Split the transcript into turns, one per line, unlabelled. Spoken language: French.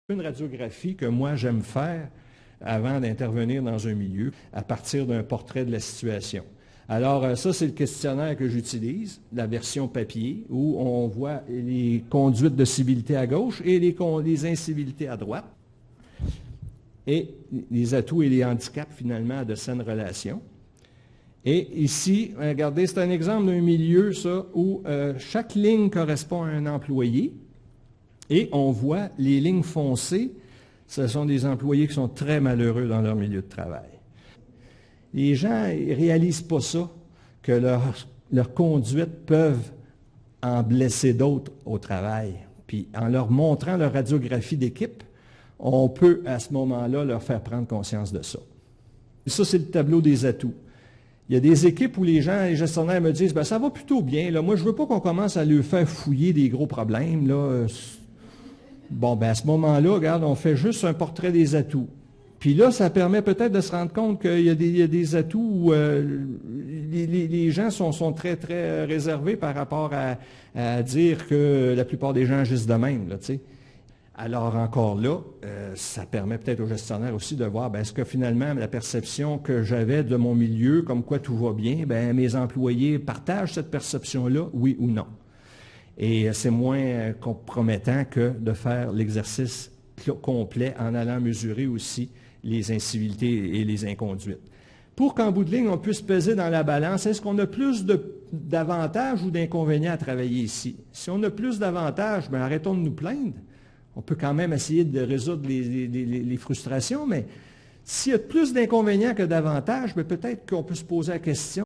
Une radiographie que moi j'aime faire avant d'intervenir dans un milieu à partir d'un portrait de la situation. Alors ça, c'est le questionnaire que j'utilise, la version papier, où on voit les conduites de civilité à gauche et les incivilités à droite, et les atouts et les handicaps finalement de saine relation. Et ici, regardez, c'est un exemple d'un milieu, ça, où chaque ligne correspond à un employé. Et on voit les lignes foncées, ce sont des employés qui sont très malheureux dans leur milieu de travail. Les gens ne réalisent pas ça, que leur conduite peuvent en blesser d'autres au travail. Puis en leur montrant leur radiographie d'équipe, on peut à ce moment-là leur faire prendre conscience de ça. Ça, c'est le tableau des atouts. Il y a des équipes où les gestionnaires me disent, ça va plutôt bien, là. Moi je ne veux pas qu'on commence à leur faire fouiller des gros problèmes, là. Bon, à ce moment-là, regarde, on fait juste un portrait des atouts. Puis là, ça permet peut-être de se rendre compte qu'il y a des atouts où les gens sont très, très réservés par rapport à dire que la plupart des gens agissent de même, là, tu sais. Alors encore là, ça permet peut-être aux gestionnaires aussi de voir, est-ce que finalement la perception que j'avais de mon milieu, comme quoi tout va bien, mes employés partagent cette perception-là, oui ou non. Et c'est moins compromettant que de faire l'exercice complet en allant mesurer aussi les incivilités et les inconduites. Pour qu'en bout de ligne, on puisse peser dans la balance, est-ce qu'on a plus d'avantages ou d'inconvénients à travailler ici? Si on a plus d'avantages, arrêtons de nous plaindre. On peut quand même essayer de résoudre les frustrations, mais s'il y a plus d'inconvénients que d'avantages, peut-être qu'on peut se poser la question,